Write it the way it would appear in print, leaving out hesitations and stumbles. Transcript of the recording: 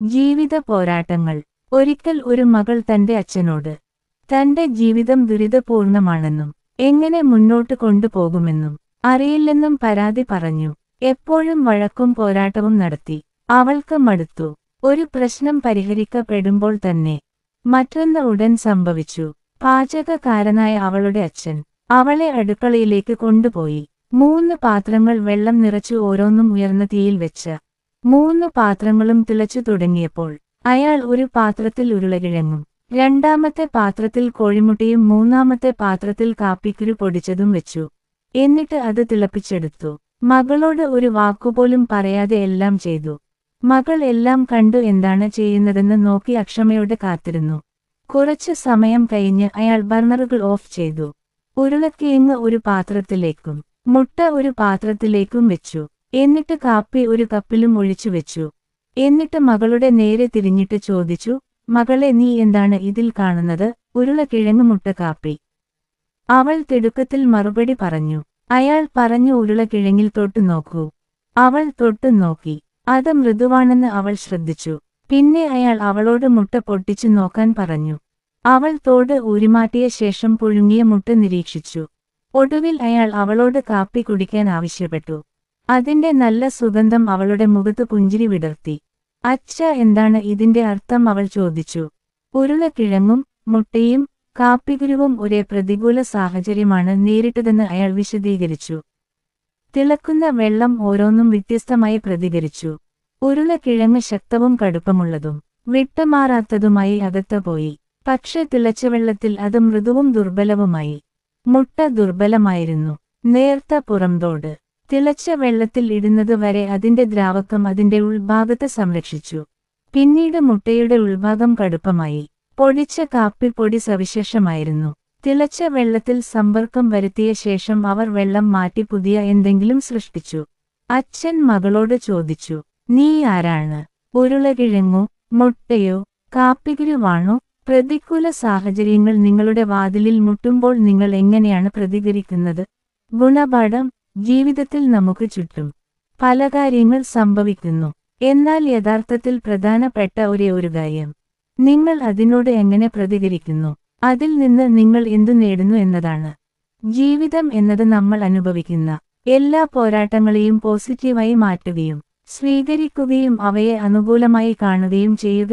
ജീവിത പോരാട്ടങ്ങൾ. ഒരിക്കൽ ഒരു മകൾ തന്റെ അച്ഛനോട് തന്റെ ജീവിതം ദുരിതപൂർണമാണെന്നും എങ്ങനെ മുന്നോട്ട് കൊണ്ടുപോകുമെന്നും അറിയില്ലെന്നും പരാതി പറഞ്ഞു. എപ്പോഴും വഴക്കും പോരാട്ടവും നടത്തി. അവൾക്ക് മടുത്തു. ഒരു പ്രശ്നം പരിഹരിക്കപ്പെടുമ്പോൾ തന്നെ മറ്റൊന്ന് ഉടൻ സംഭവിച്ചു. പാചകക്കാരനായ അവളുടെ അച്ഛൻ അവളെ അടുക്കളയിലേക്ക് കൊണ്ടുപോയി. 3 പാത്രങ്ങൾ വെള്ളം നിറച്ചു ഓരോന്നും ഉയർന്ന തീയിൽ വെച്ച 3 പാത്രങ്ങളും തിളച്ചു തുടങ്ങിയപ്പോൾ അയാൾ ഒരു പാത്രത്തിൽ ഉരുളക്കിഴങ്ങും, രണ്ടാമത്തെ പാത്രത്തിൽ കോഴിമുട്ടയും, മൂന്നാമത്തെ പാത്രത്തിൽ കാപ്പിക്കുരു പൊടിച്ചതും വെച്ചു. എന്നിട്ട് അത് തിളപ്പിച്ചെടുത്തു. മകളോട് ഒരു വാക്കുപോലും പറയാതെ എല്ലാം ചെയ്തു. മകൾ എല്ലാം കണ്ടു എന്താണ് ചെയ്യുന്നതെന്ന് നോക്കി അക്ഷമയോടെ കാത്തിരുന്നു. കുറച്ച് സമയം കഴിഞ്ഞ് അയാൾ ബർണറുകൾ ഓഫ് ചെയ്തു. ഉരുളക്കിഴങ്ങ് ഒരു പാത്രത്തിലേക്കും മുട്ട ഒരു പാത്രത്തിലേക്കും വെച്ചു. എന്നിട്ട് കാപ്പി ഒരു കപ്പിലും ഒഴിച്ചു വെച്ചു. എന്നിട്ട് മകളുടെ നേരെ തിരിഞ്ഞിട്ട് ചോദിച്ചു, മകളെ, നീ എന്താണ് ഇതിൽ കാണുന്നത്? ഉരുളക്കിഴങ്ങ്, മുട്ട, കാപ്പി. അവൾ തിടുക്കത്തിൽ മറുപടി പറഞ്ഞു. അയാൾ പറഞ്ഞു, ഉരുളക്കിഴങ്ങിൽ തൊട്ടു നോക്കൂ. അവൾ തൊട്ടു നോക്കി. അത് മൃദുവാണെന്ന് അവൾ ശ്രദ്ധിച്ചു. പിന്നെ അയാൾ അവളോട് മുട്ട പൊട്ടിച്ചു നോക്കാൻ പറഞ്ഞു. അവൾ തോട് ഊരിമാറ്റിയ ശേഷം പുഴുങ്ങിയ മുട്ട നിരീക്ഷിച്ചു. ഒടുവിൽ അയാൾ അവളോട് കാപ്പി കുടിക്കാൻ ആവശ്യപ്പെട്ടു. അതിന്റെ നല്ല സുഗന്ധം അവളുടെ മുഖത്ത് പുഞ്ചിരി വിടർത്തി. അച്ഛാ, എന്താണ് ഇതിന്റെ അർത്ഥം? അവൾ ചോദിച്ചു. ഉരുളക്കിഴങ്ങും മുട്ടയും കാപ്പിക്കുരുവും ഒരേ പ്രതികൂല സാഹചര്യമാണ് നേരിട്ടതെന്ന് അയാൾ വിശദീകരിച്ചു. തിളക്കുന്ന വെള്ളം ഓരോന്നും വ്യത്യസ്തമായി പ്രതികരിച്ചു. ഉരുളക്കിഴങ്ങ് ശക്തവും കടുപ്പമുള്ളതും വിട്ടുമാറാത്തതുമായി അകത്ത് പോയി. പക്ഷെ തിളച്ച വെള്ളത്തിൽ അത് മൃദുവും ദുർബലവുമായി. മുട്ട ദുർബലമായിരുന്നു. നേർത്ത പുറംതോട് തിളച്ച വെള്ളത്തിൽ ഇടുന്നത് വരെ അതിന്റെ ദ്രാവകം അതിന്റെ ഉൾഭാഗത്ത് സംരക്ഷിച്ചു. പിന്നീട് മുട്ടയുടെ ഉൾഭാഗം കടുപ്പമായി. പൊടിച്ച കാപ്പിപ്പൊടി സവിശേഷമായിരുന്നു. തിളച്ച വെള്ളത്തിൽ സമ്പർക്കം വരുത്തിയ ശേഷം അവർ വെള്ളം മാറ്റി പുതിയ എന്തെങ്കിലും സൃഷ്ടിച്ചു. അച്ഛൻ മകളോട് ചോദിച്ചു, നീ ആരാണ്? ഉരുളക്കിഴങ്ങോ മുട്ടയോ കാപ്പിക്കുരുവാണോ? പ്രതികൂല സാഹചര്യങ്ങൾ നിങ്ങളുടെ വാതിലിൽ മുട്ടുമ്പോൾ നിങ്ങൾ എങ്ങനെയാണ് പ്രതികരിക്കുന്നത്? ഗുണപാഠം: ജീവിതത്തിൽ നമുക്ക് ചുറ്റും പല കാര്യങ്ങൾ സംഭവിക്കുന്നു. എന്നാൽ യഥാർത്ഥത്തിൽ പ്രധാനപ്പെട്ട ഒരേ ഒരു കാര്യം നിങ്ങൾ അതിനോട് എങ്ങനെ പ്രതികരിക്കുന്നു, അതിൽ നിന്ന് നിങ്ങൾ എന്തു നേടുന്നു എന്നതാണ്. ജീവിതം എന്നത് നമ്മൾ അനുഭവിക്കുന്ന എല്ലാ പോരാട്ടങ്ങളെയും പോസിറ്റീവായി മാറ്റുകയും സ്വീകരിക്കുകയും അവയെ അനുകൂലമായി കാണുകയും ചെയ്യുക